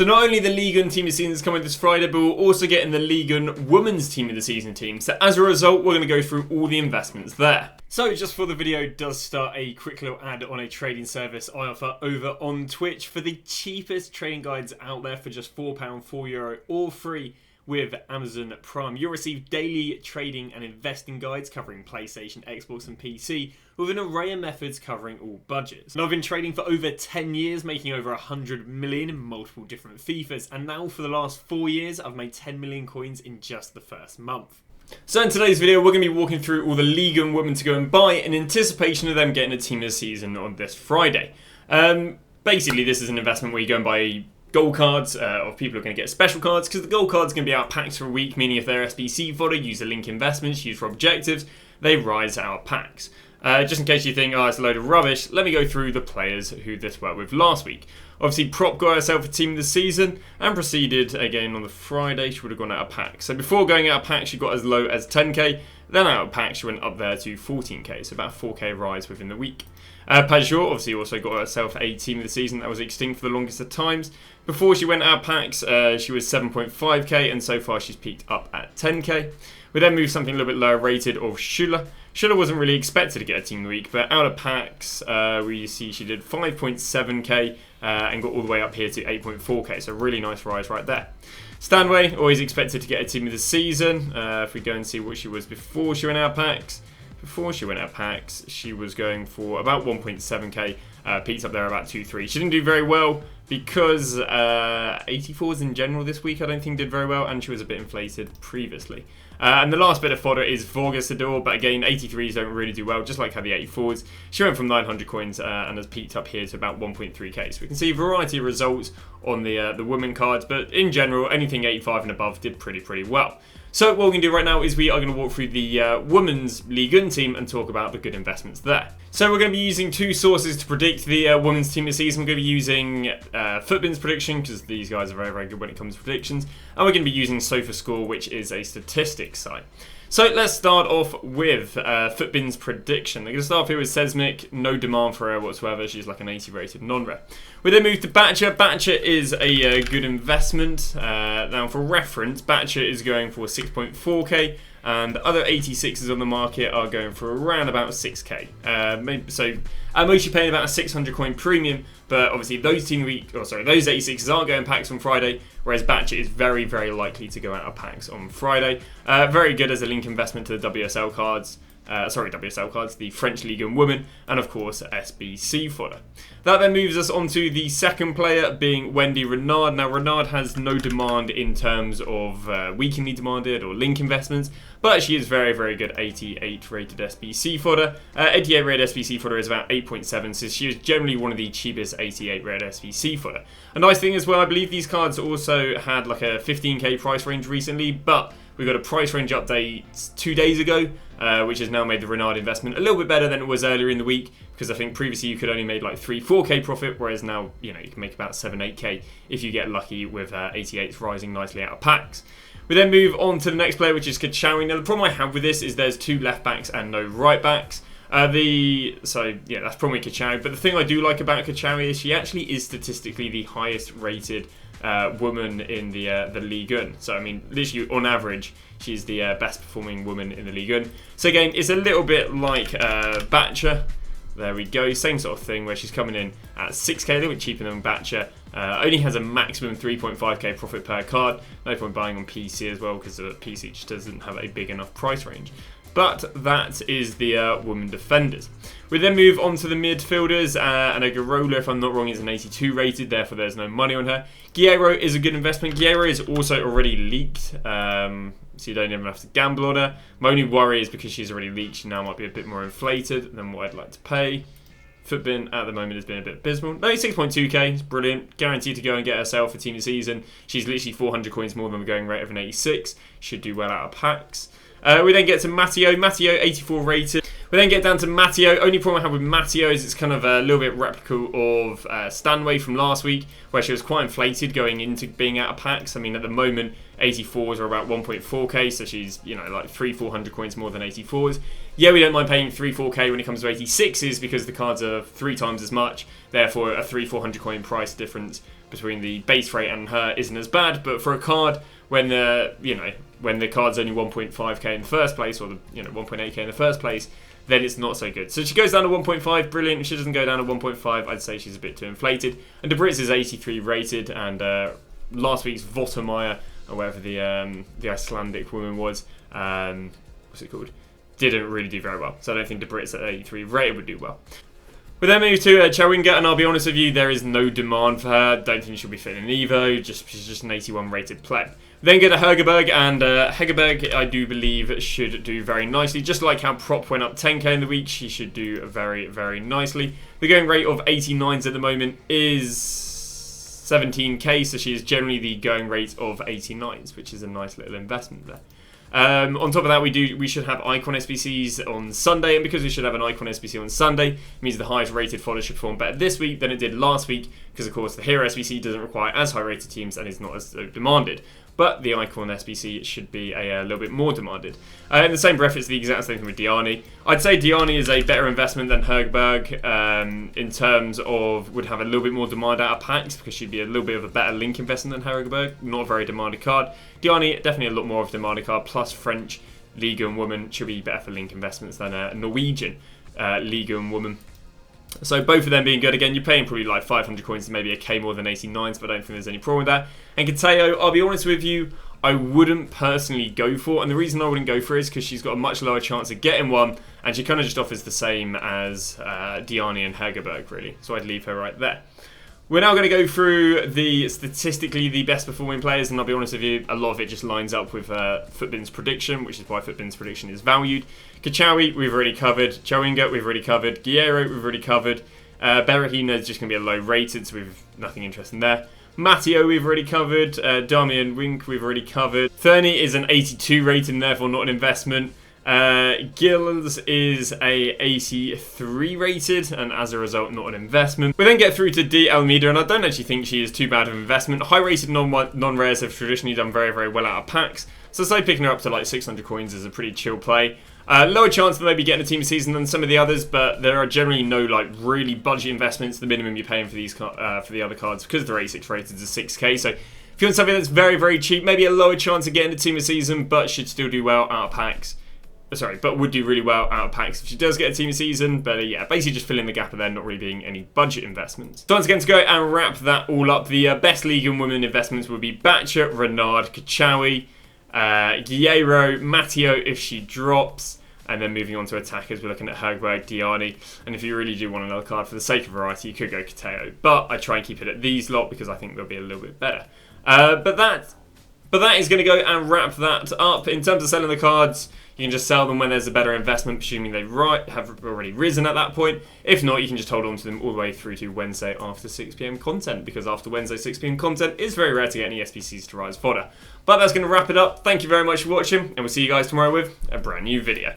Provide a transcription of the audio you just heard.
So not only the Ligue 1 team of the season is coming this Friday, but we'll also get in the Ligue 1 women's team of the season team. So as a result, we're going to go through all the investments there. So just before the video does start, a quick little ad on a trading service I offer over on Twitch for the cheapest trading guides out there for just £4, €4, all free with Amazon Prime. You'll receive daily trading and investing guides covering PlayStation, Xbox and PC with an array of methods covering all budgets. And I've been trading for over 10 years, making over 100 million in multiple different FIFAs, and now for the last 4 years I've made 10 million coins in just the first month. So in today's video we're going to be walking through all the Ligue 1 women to go and buy in anticipation of them getting a team of the season on this Friday. Basically this is an investment where you go and buy gold cards of people who are going to get special cards, because the gold cards are going to be out packs for a week, meaning if they're SBC fodder, use the link investments, use for objectives, they rise out packs. Just in case you think, oh, it's a load of rubbish, let me go through the players who this worked with last week. Obviously, Prop got herself a team of the season and proceeded again on the Friday. She would have gone out of packs. So before going out of packs, she got as low as 10k. Then out of packs, she went up there to 14k. So about a 4k rise within the week. Pajot obviously also got herself a team of the season that was extinct for the longest of times. Before she went out of packs, she was 7.5k, and so far she's peaked up at 10k. We then moved something a little bit lower rated of Schüller. Schüller wasn't really expected to get a team of the week, but out of packs, we see she did 5.7k and got all the way up here to 8.4k, so really nice rise right there. Stanway, always expected to get a team of the season. If we go and see what she was before she went out of packs. Before she went out of packs, she was going for about 1.7k, peaked up there about 2.3. She didn't do very well because 84s in general this week I don't think did very well, and she was a bit inflated previously. And the last bit of fodder is Vorgesador, but again 83s don't really do well, just like how the 84s. She went from 900 coins and has peaked up here to about 1.3k. So we can see a variety of results on the women cards, but in general anything 85 and above did pretty well. So what we're going to do right now is we are going to walk through the women's Ligue 1 team and talk about the good investments there. So we're going to be using two sources to predict the women's team this season. We're going to be using Footbin's prediction, because these guys are very good when it comes to predictions. And we're going to be using SofaScore, which is a statistics site. So let's start off with Footbin's prediction. They're going to start off here with Seismic, no demand for her whatsoever. She's like an 80 rated non-rare. We then move to Batcher. Batcher is a good investment. Now for reference, Batcher is going for 6.4k. And the other 86s on the market are going for around about 6k. So at most you're paying about a 600 coin premium, but obviously those those 86s aren't going packs on Friday, whereas Batcher is very likely to go out of packs on Friday. Very good as a link investment to the WSL cards. The French Ligue 1 women, and of course SBC fodder. That then moves us on to the second player, being Wendy Renard. Now Renard has no demand in terms of weekly demanded or link investments, but she is very good 88 rated SBC fodder. 88 rated SBC fodder is about 8.7, so she is generally one of the cheapest 88 rated SBC fodder. A nice thing as well, I believe these cards also had like a 15k price range recently, but we got a price range update 2 days ago, which has now made the Renard investment a little bit better than it was earlier in the week, because I think previously you could only make like 3-4k profit, whereas now you can make about 7-8k if you get lucky with 88s rising nicely out of packs. We then move on to the next player, which is Kachawi. Now the problem I have with this is there's 2 left backs and no right backs. That's probably Kachawi. But the thing I do like about Kachawi is she actually is statistically the highest rated woman in the Ligue 1. So I mean, literally on average, she's the best performing woman in the Ligue 1. So again, it's a little bit like Batcher. There we go, same sort of thing where she's coming in at 6k, a little bit cheaper than Batcher. Only has a maximum 3.5k profit per card. No point buying on PC as well, because the PC just doesn't have a big enough price range. But that is the women defenders. We then move on to the midfielders, and a Garola, if I'm not wrong, is an 82 rated, therefore there's no money on her. Guerrero is a good investment. Guerrero is also already leaked, so you don't even have to gamble on her. My only worry is because she's already leaked, she now might be a bit more inflated than what I'd like to pay. Footbin at the moment has been a bit abysmal. No, 6.2k, it's brilliant. Guaranteed to go and get herself a team of the season. She's literally 400 coins more than the going rate of an 86. Should do well out of packs. We then get to Matteo. Matteo, 84 rated. We then get down to Matteo. Only problem I have with Matteo is it's kind of a little bit replica of Stanway from last week, where she was quite inflated going into being out of packs. I mean, at the moment, 84s are about 1.4k, so she's, you know, like 300-400 coins more than 84s. Yeah, we don't mind paying 3-4k when it comes to 86s because the cards are 3 times as much. Therefore, a 300-400 coin price difference between the base rate and her isn't as bad. But for a card when the, you know, when the card's only 1.5k in the first place, or the, you know, 1.8k in the first place, then it's not so good. So she goes down to 1.5, brilliant. If she doesn't go down to 1.5, I'd say she's a bit too inflated. And Debritz is 83 rated, and last week's Votomeyer, or whatever the Icelandic woman was, what's it called, didn't really do very well. So I don't think Debritz at 83 rated would do well. We then move to Chawinga, and I'll be honest with you, there is no demand for her. Don't think she'll be fitting in Evo, she's just an 81 rated play. Then get to Hegerberg, and Hegerberg, I do believe, should do very nicely. Just like how Prop went up 10k in the week, she should do very, very nicely. The going rate of 89s at the moment is 17k, so she is generally the going rate of 89s, which is a nice little investment there. On top of that, we should have Icon SBCs on Sunday, and because we should have an Icon SBC on Sunday, it means the highest rated fodder should perform better this week than it did last week, because of course the Hero SBC doesn't require as high rated teams and is not as demanded. But the Icon SBC should be a little bit more demanded. In the same breath, it's the exact same thing with Diani. I'd say Diani is a better investment than Hegerberg in terms of would have a little bit more demand out of packs because she'd be a little bit of a better link investment than Hegerberg. Not a very demanded card. Diani, definitely a lot more of a demanded card, plus French Liga and Woman should be better for link investments than a Norwegian Liga and Woman. So both of them being good. Again, you're paying probably like 500 coins to maybe a K more than 89s, but I don't think there's any problem with that. And Kateo, I'll be honest with you, I wouldn't personally go for. And the reason I wouldn't go for it is because she's got a much lower chance of getting one, and she kind of just offers the same as Diani and Hegerberg, really. So I'd leave her right there. We're now going to go through the statistically the best performing players, and I'll be honest with you, a lot of it just lines up with Footbin's prediction, which is why Footbin's prediction is valued. Kachawi, we've already covered. Chawinga, we've already covered. Guerrero, we've already covered. Berahina is just going to be a low rated, so we've nothing interesting there. Matteo, we've already covered. Damian Wink, we've already covered. Fernie is an 82 rated, and therefore not an investment. Gills is a 83 rated, and as a result not an investment. We then get through to D Almeida, and I don't actually think she is too bad of an investment. High rated non-rares have traditionally done very, very well out of packs, so say picking her up to like 600 coins is a pretty chill play. Lower chance of maybe getting a team of season than some of the others, but there are generally no like really budget investments. The minimum you're paying for these for the other cards, because they're A6 rated, is 6k. So if you want something that's very, very cheap, maybe a lower chance of getting a team of season, but should still do well out of packs. Sorry, but would do really well out of packs if she does get a team of season. But yeah, basically just filling the gap of there not really being any budget investments. So once again, to go and wrap that all up, the best League and Women investments would be Batcher, Renard, Kachawi, Guerrero, Matteo if she drops. And then moving on to attackers, we're looking at Hegerberg, Diani. And if you really do want another card for the sake of variety, you could go Kateo. But I try and keep it at these lot because I think they'll be a little bit better. But that is going to go and wrap that up. In terms of selling the cards, you can just sell them when there's a better investment, presuming they have already risen at that point. If not, you can just hold on to them all the way through to Wednesday after 6 PM content, because after Wednesday 6 PM content, it's very rare to get any SBCs to rise fodder. But that's going to wrap it up. Thank you very much for watching, and we'll see you guys tomorrow with a brand new video.